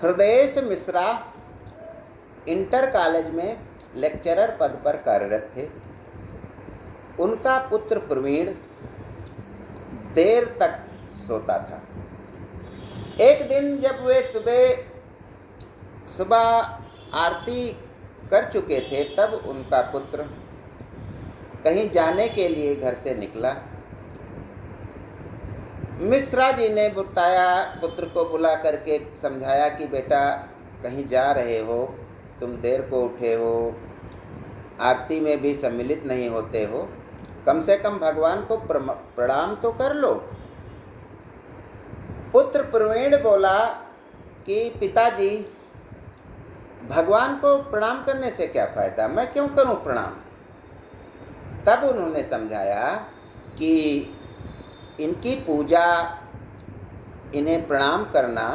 Hridayesh Mishra inter college में lecturer पद पर कार्यरत थे। उनका पुत्र प्रवीण देर तक सोता था। एक दिन जब वे सुबह आरती कर चुके थे, तब उनका पुत्र कहीं जाने के लिए घर से निकला। मिश्रा जी ने पुत्र को बुला करके समझाया कि बेटा, कहीं जा रहे हो, तुम देर को उठे हो, आरती में भी सम्मिलित नहीं होते हो, कम से कम भगवान को प्रणाम तो कर लो। पुत्र प्रवीण बोला कि पिताजी, भगवान को प्रणाम करने से क्या फ़ायदा, मैं क्यों करूं प्रणाम। तब उन्होंने समझाया कि इनकी पूजा, इन्हें प्रणाम करना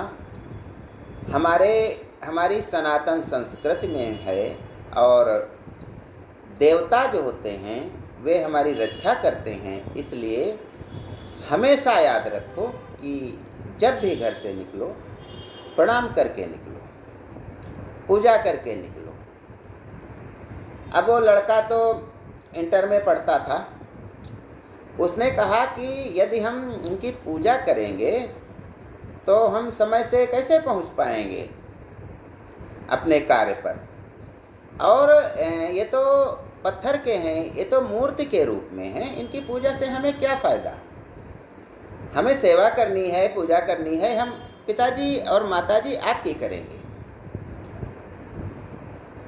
हमारी सनातन संस्कृति में है, और देवता जो होते हैं वे हमारी रक्षा करते हैं। इसलिए हमेशा याद रखो कि जब भी घर से निकलो, प्रणाम करके निकलो, पूजा करके निकलो। अब वो लड़का तो इंटर में पढ़ता था। उसने कहा कि यदि हम इनकी पूजा करेंगे तो हम समय से कैसे पहुंच पाएंगे अपने कार्य पर, और ये तो पत्थर के हैं, ये तो मूर्ति के रूप में हैं, इनकी पूजा से हमें क्या फ़ायदा। हमें सेवा करनी है, पूजा करनी है, हम पिताजी और माताजी आपकी करेंगे।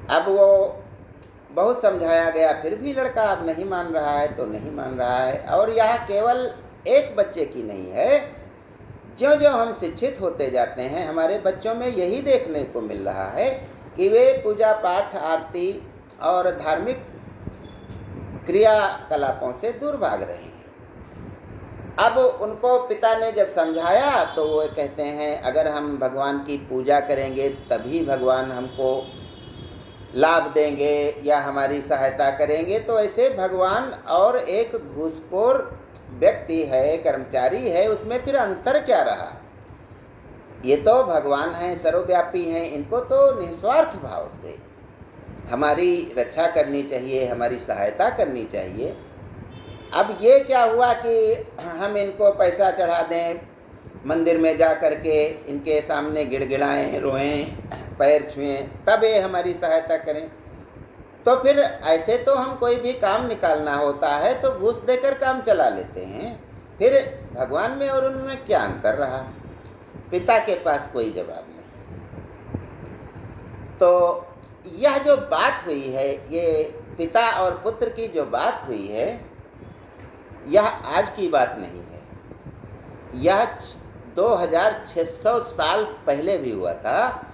अब वो बहुत समझाया गया, फिर भी लड़का अब नहीं मान रहा है तो नहीं मान रहा है। और यह केवल एक बच्चे की नहीं है, ज्यों ज्यों हम शिक्षित होते जाते हैं, हमारे बच्चों में यही देखने को मिल रहा है कि वे पूजा पाठ, आरती और धार्मिक क्रियाकलापों से दूर भाग रहे हैं। अब उनको पिता ने जब समझाया तो वो कहते हैं, अगर हम भगवान की पूजा करेंगे तभी भगवान हमको लाभ देंगे या हमारी सहायता करेंगे, तो ऐसे भगवान और एक घूसखोर व्यक्ति है, कर्मचारी है, उसमें फिर अंतर क्या रहा। ये तो भगवान हैं, सर्वव्यापी हैं, इनको तो निस्वार्थ भाव से हमारी रक्षा करनी चाहिए, हमारी सहायता करनी चाहिए। अब ये क्या हुआ कि हम इनको पैसा चढ़ा दें, मंदिर में जा कर के इनके सामने गिड़गिड़ाएं, रोएं, पैर छुएं, तब ये हमारी सहायता करें। तो फिर ऐसे तो हम कोई भी काम निकालना होता है तो घूस देकर काम चला लेते हैं, फिर भगवान में और उनमें क्या अंतर रहा। पिता के पास कोई जवाब नहीं। तो यह जो बात हुई है, ये पिता और पुत्र की जो बात हुई है, यह आज की बात नहीं है, यह 2600 साल पहले भी हुआ था।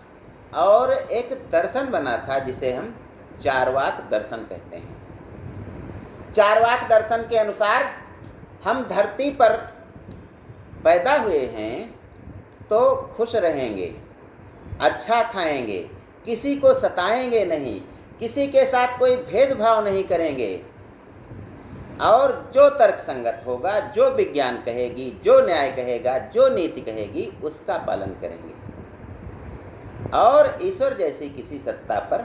और एक दर्शन बना था जिसे हम चारवाक दर्शन कहते हैं। चारवाक दर्शन के अनुसार हम धरती पर पैदा हुए हैं तो खुश रहेंगे, अच्छा खाएंगे, किसी को सताएंगे नहीं, किसी के साथ कोई भेदभाव नहीं करेंगे, और जो तर्क संगत होगा, जो विज्ञान कहेगी, जो न्याय कहेगा, जो नीति कहेगी, उसका पालन करेंगे। और ईश्वर जैसी किसी सत्ता पर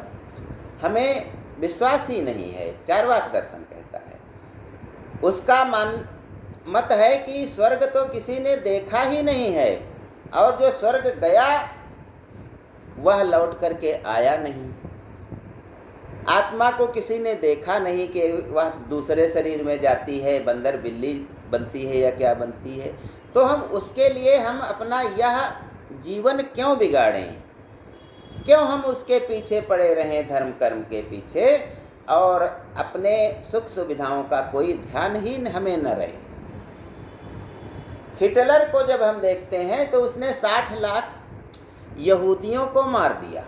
हमें विश्वास ही नहीं है, चारवाक दर्शन कहता है। उसका मत है कि स्वर्ग तो किसी ने देखा ही नहीं है, और जो स्वर्ग गया वह लौट करके आया नहीं। आत्मा को किसी ने देखा नहीं कि वह दूसरे शरीर में जाती है, बंदर बिल्ली बनती है या क्या बनती है। तो हम उसके लिए हम अपना यह जीवन क्यों बिगाड़ें, क्यों हम उसके पीछे पड़े रहें, धर्म कर्म के पीछे, और अपने सुख सुविधाओं का कोई ध्यान ही हमें न रहे। हिटलर को जब हम देखते हैं तो उसने 60 लाख यहूदियों को मार दिया।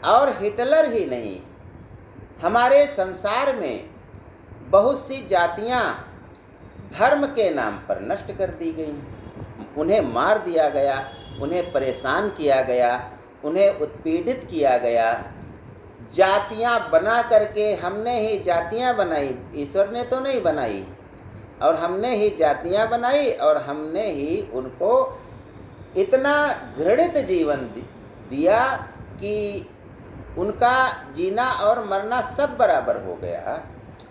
और हिटलर ही नहीं, हमारे संसार में बहुत सी जातियां धर्म के नाम पर नष्ट कर दी गई, उन्हें मार दिया गया, उन्हें परेशान किया गया, उन्हें उत्पीड़ित किया गया। जातियां बना करके हमने ही जातियां बनाई, ईश्वर ने तो नहीं बनाई, और हमने ही जातियां बनाई और हमने ही उनको इतना घृणित जीवन दिया कि उनका जीना और मरना सब बराबर हो गया।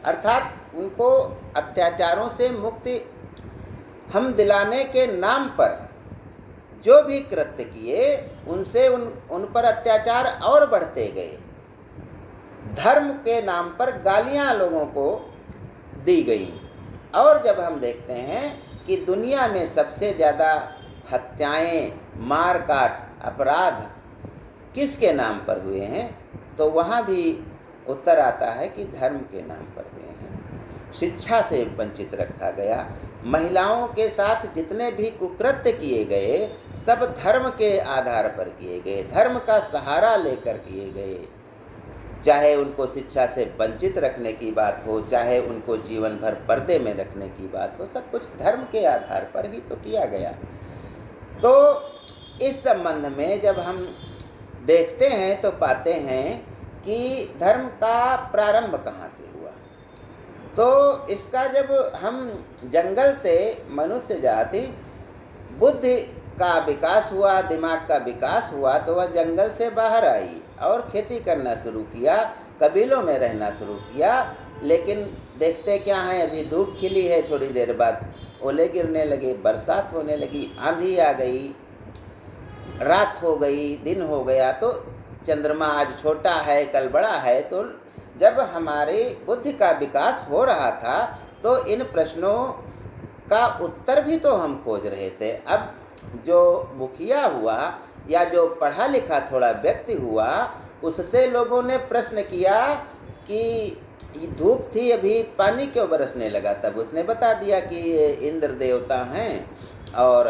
अर्थात उनको अत्याचारों से मुक्ति हम दिलाने के नाम पर जो भी कृत्य किए, उनसे उन पर अत्याचार और बढ़ते गए। धर्म के नाम पर गालियां लोगों को दी गई। और जब हम देखते हैं कि दुनिया में सबसे ज़्यादा हत्याएं, मार काट, अपराध किसके नाम पर हुए हैं, तो वहाँ भी उत्तर आता है कि धर्म के नाम पर हुए हैं। शिक्षा से वंचित रखा गया। महिलाओं के साथ जितने भी कुकृत्य किए गए, सब धर्म के आधार पर किए गए, धर्म का सहारा लेकर किए गए। चाहे उनको शिक्षा से वंचित रखने की बात हो, चाहे उनको जीवन भर पर्दे में रखने की बात हो, सब कुछ धर्म के आधार पर ही तो किया गया। तो इस संबंध में जब हम देखते हैं तो पाते हैं कि धर्म का प्रारंभ कहाँ से हुआ। तो इसका जब हम जंगल से मनुष्य जाति बुद्धि का विकास हुआ, दिमाग का विकास हुआ, तो वह जंगल से बाहर आई और खेती करना शुरू किया, कबीलों में रहना शुरू किया। लेकिन देखते क्या हैं, अभी धूप खिली है, थोड़ी देर बाद ओले गिरने लगे, बरसात होने लगी, आंधी आ गई, रात हो गई, दिन हो गया। तो चंद्रमा आज छोटा है, कल बड़ा है। तो जब हमारी बुद्धि का विकास हो रहा था तो इन प्रश्नों का उत्तर भी तो हम खोज रहे थे। अब जो मुखिया हुआ या जो पढ़ा लिखा थोड़ा व्यक्ति हुआ, उससे लोगों ने प्रश्न किया कि धूप थी, अभी पानी क्यों बरसने लगा। तब उसने बता दिया कि ये इंद्र देवता हैं और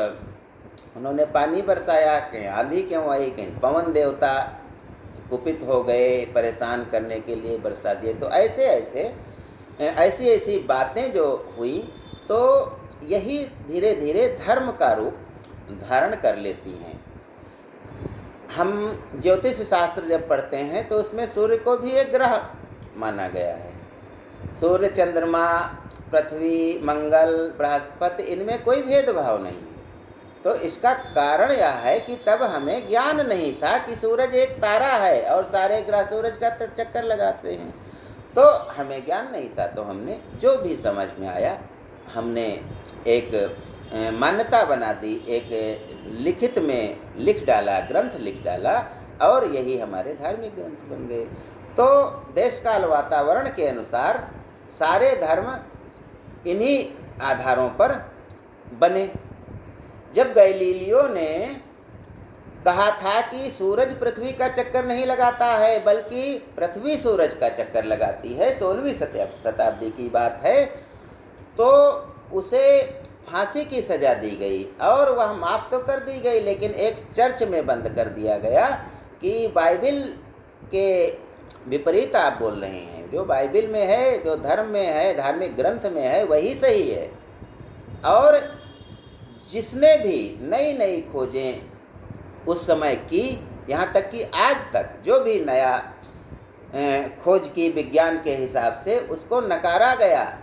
उन्होंने पानी बरसाया। कहीं आंधी क्यों आई, कहीं पवन देवता कुपित हो गए, परेशान करने के लिए बरसा दिए। तो ऐसी ऐसी बातें जो हुई, तो यही धीरे धीरे धर्म का रूप धारण कर लेती हैं। हम ज्योतिष शास्त्र जब पढ़ते हैं तो उसमें सूर्य को भी एक ग्रह माना गया है। सूर्य, चंद्रमा, पृथ्वी, मंगल, बृहस्पति, इनमें कोई भेदभाव नहीं है। तो इसका कारण यह है कि तब हमें ज्ञान नहीं था कि सूरज एक तारा है और सारे ग्रह सूरज का चक्कर लगाते हैं। तो हमें ज्ञान नहीं था, तो हमने जो भी समझ में आया हमने एक मान्यता बना दी, एक लिखित में लिख डाला, ग्रंथ लिख डाला, और यही हमारे धार्मिक ग्रंथ बन गए। तो देश काल वातावरण के अनुसार सारे धर्म इन्हीं आधारों पर बने। जब गैलीलियो ने कहा था कि सूरज पृथ्वी का चक्कर नहीं लगाता है, बल्कि पृथ्वी सूरज का चक्कर लगाती है, 16वीं शताब्दी की बात है, तो उसे फांसी की सज़ा दी गई और वह माफ़ तो कर दी गई, लेकिन एक चर्च में बंद कर दिया गया कि बाइबिल के विपरीत आप बोल रहे हैं। जो बाइबिल में है, जो धर्म में है, धार्मिक ग्रंथ में है, वही सही है। और जिसने भी नई नई खोजें उस समय की, यहाँ तक कि आज तक जो भी नया खोज की विज्ञान के हिसाब से, उसको नकारा गया,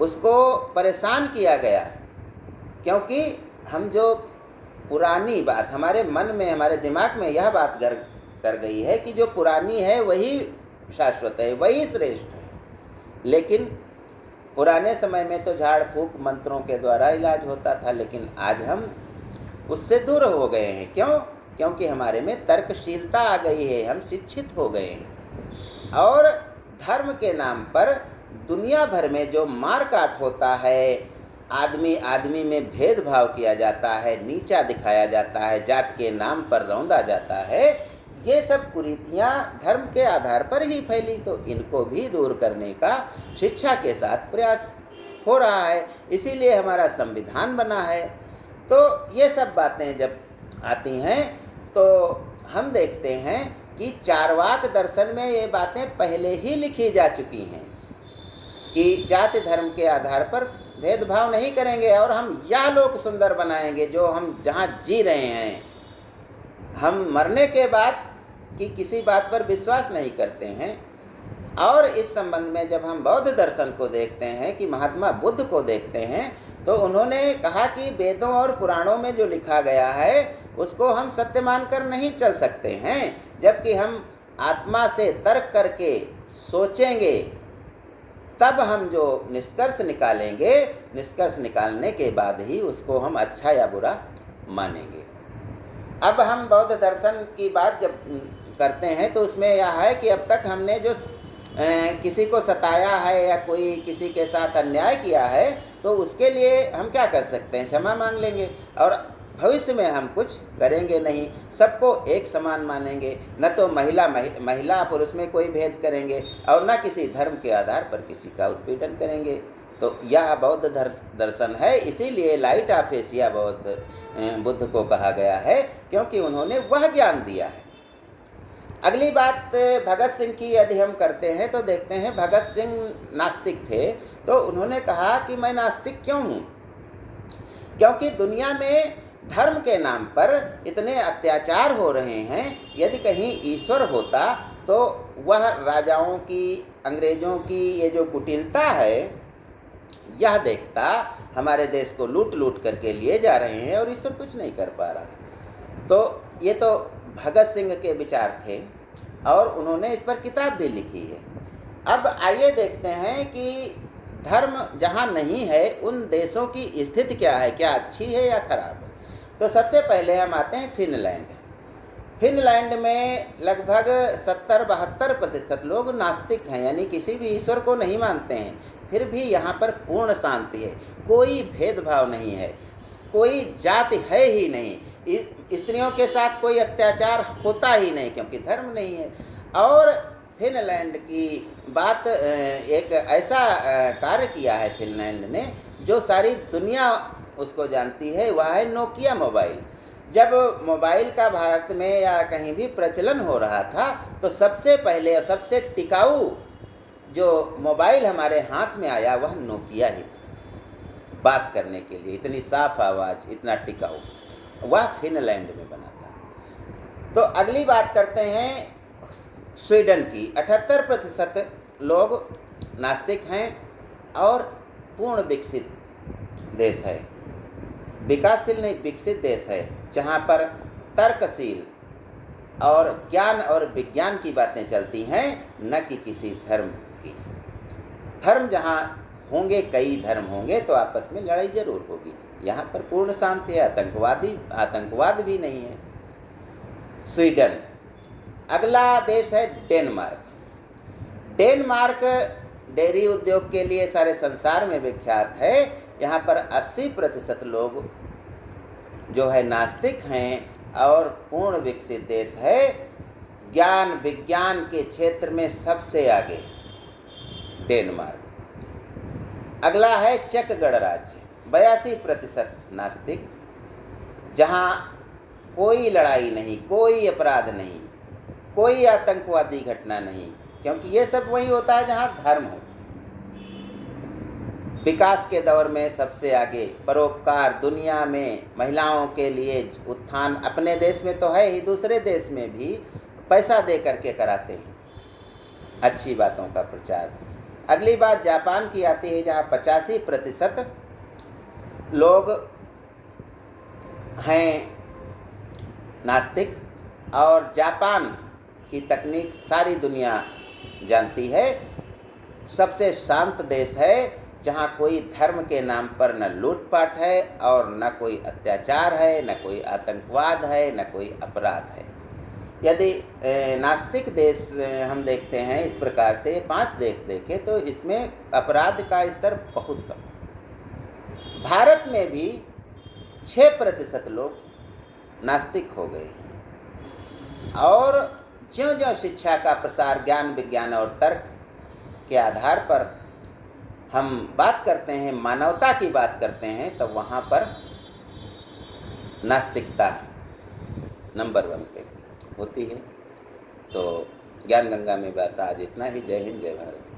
उसको परेशान किया गया। क्योंकि हम जो पुरानी बात हमारे मन में, हमारे दिमाग में यह बात घर कर गई है कि जो पुरानी है वही शाश्वत है, वही श्रेष्ठ है। लेकिन पुराने समय में तो झाड़ फूक मंत्रों के द्वारा इलाज होता था, लेकिन आज हम उससे दूर हो गए हैं। क्यों? क्योंकि हमारे में तर्कशीलता आ गई है, हम शिक्षित हो गए हैं। और धर्म के नाम पर दुनिया भर में जो मार काट होता है, आदमी आदमी में भेदभाव किया जाता है, नीचा दिखाया जाता है, जात के नाम पर रौंदा जाता है, ये सब कुरीतियाँ धर्म के आधार पर ही फैली। तो इनको भी दूर करने का शिक्षा के साथ प्रयास हो रहा है, इसीलिए हमारा संविधान बना है। तो ये सब बातें जब आती हैं तो हम देखते हैं कि चार्वाक दर्शन में ये बातें पहले ही लिखी जा चुकी हैं कि जाति धर्म के आधार पर भेदभाव नहीं करेंगे और हम यह लोक सुंदर बनाएंगे जो हम जहाँ जी रहे हैं। हम मरने के बाद की किसी बात पर विश्वास नहीं करते हैं। और इस संबंध में जब हम बौद्ध दर्शन को देखते हैं कि महात्मा बुद्ध को देखते हैं, तो उन्होंने कहा कि वेदों और पुराणों में जो लिखा गया है उसको हम सत्य मानकर नहीं चल सकते हैं, जबकि हम आत्मा से तर्क करके सोचेंगे तब हम जो निष्कर्ष निकालेंगे, निष्कर्ष निकालने के बाद ही उसको हम अच्छा या बुरा मानेंगे। अब हम बौद्ध दर्शन की बात जब करते हैं तो उसमें यह है कि अब तक हमने जो किसी को सताया है या कोई किसी के साथ अन्याय किया है तो उसके लिए हम क्या कर सकते हैं, क्षमा मांग लेंगे, और भविष्य में हम कुछ करेंगे नहीं, सबको एक समान मानेंगे, न तो महिला पुरुष में कोई भेद करेंगे और न किसी धर्म के आधार पर किसी का उत्पीड़न करेंगे। तो यह बौद्ध दर्शन है, इसीलिए लाइट ऑफ एशिया बुद्ध को कहा गया है, क्योंकि उन्होंने वह ज्ञान दिया है। अगली बात भगत सिंह की यदि हम करते हैं तो देखते हैं भगत सिंह नास्तिक थे, तो उन्होंने कहा कि मैं नास्तिक क्यों हूँ, क्योंकि दुनिया में धर्म के नाम पर इतने अत्याचार हो रहे हैं। यदि कहीं ईश्वर होता तो वह राजाओं की, अंग्रेजों की ये जो कुटिलता है यह देखता, हमारे देश को लूट लूट करके लिए जा रहे हैं और ईश्वर कुछ नहीं कर पा रहा है। तो ये तो भगत सिंह के विचार थे और उन्होंने इस पर किताब भी लिखी है। अब आइए देखते हैं कि धर्म जहाँ नहीं है उन देशों की स्थिति क्या है, क्या अच्छी है या खराब है। तो सबसे पहले हम आते हैं फिनलैंड। फिनलैंड में लगभग 70-72% लोग नास्तिक हैं, यानी किसी भी ईश्वर को नहीं मानते हैं। फिर भी यहाँ पर पूर्ण शांति है, कोई भेदभाव नहीं है, कोई जाति है ही नहीं, स्त्रियों के साथ कोई अत्याचार होता ही नहीं क्योंकि धर्म नहीं है। और फिनलैंड की बात, एक ऐसा कार्य किया है फिनलैंड ने जो सारी दुनिया उसको जानती है, वह है नोकिया मोबाइल। जब मोबाइल का भारत में या कहीं भी प्रचलन हो रहा था तो सबसे पहले और सबसे टिकाऊ जो मोबाइल हमारे हाथ में आया वह नोकिया ही था। बात करने के लिए इतनी साफ आवाज़, इतना टिकाऊ, वह फिनलैंड में बना था। तो अगली बात करते हैं स्वीडन की। 78% लोग नास्तिक हैं और पूर्ण विकसित देश है, विकासशील नहीं विकसित देश है, जहाँ पर तर्कशील और ज्ञान और विज्ञान की बातें चलती हैं, न कि किसी धर्म की। धर्म जहाँ होंगे, कई धर्म होंगे तो आपस में लड़ाई जरूर होगी। यहाँ पर पूर्ण शांति है, आतंकवाद भी नहीं है। स्वीडन। अगला देश है डेनमार्क। डेनमार्क डेयरी उद्योग के लिए सारे संसार में विख्यात है। यहाँ पर 80% लोग जो है नास्तिक हैं और पूर्ण विकसित देश है। ज्ञान विज्ञान के क्षेत्र में सबसे आगे डेनमार्क। अगला है चेक गणराज्य, 82% नास्तिक, जहाँ कोई लड़ाई नहीं, कोई अपराध नहीं, कोई आतंकवादी घटना नहीं, क्योंकि ये सब वही होता है जहाँ धर्म हो। विकास के दौर में सबसे आगे, परोपकार, दुनिया में महिलाओं के लिए उत्थान, अपने देश में तो है ही, दूसरे देश में भी पैसा दे करके कराते हैं अच्छी बातों का प्रचार। अगली बात जापान की आती है, जहाँ 85% लोग हैं नास्तिक और जापान की तकनीक सारी दुनिया जानती है। सबसे शांत देश है, जहाँ कोई धर्म के नाम पर न लूटपाट है और न कोई अत्याचार है, न कोई आतंकवाद है, न कोई अपराध है। यदि नास्तिक देश हम देखते हैं इस प्रकार से 5 देश देखें तो इसमें अपराध का स्तर बहुत कम। भारत में भी 6% लोग नास्तिक हो गए हैं और ज्यों-ज्यों शिक्षा का प्रसार ज्ञान विज्ञान और तर्क के आधार पर हम बात करते हैं, मानवता की बात करते हैं, तो वहाँ पर नास्तिकता नंबर 1 पे होती है। तो ज्ञान गंगा में बस आज इतना ही। जय हिंद, जय भारत।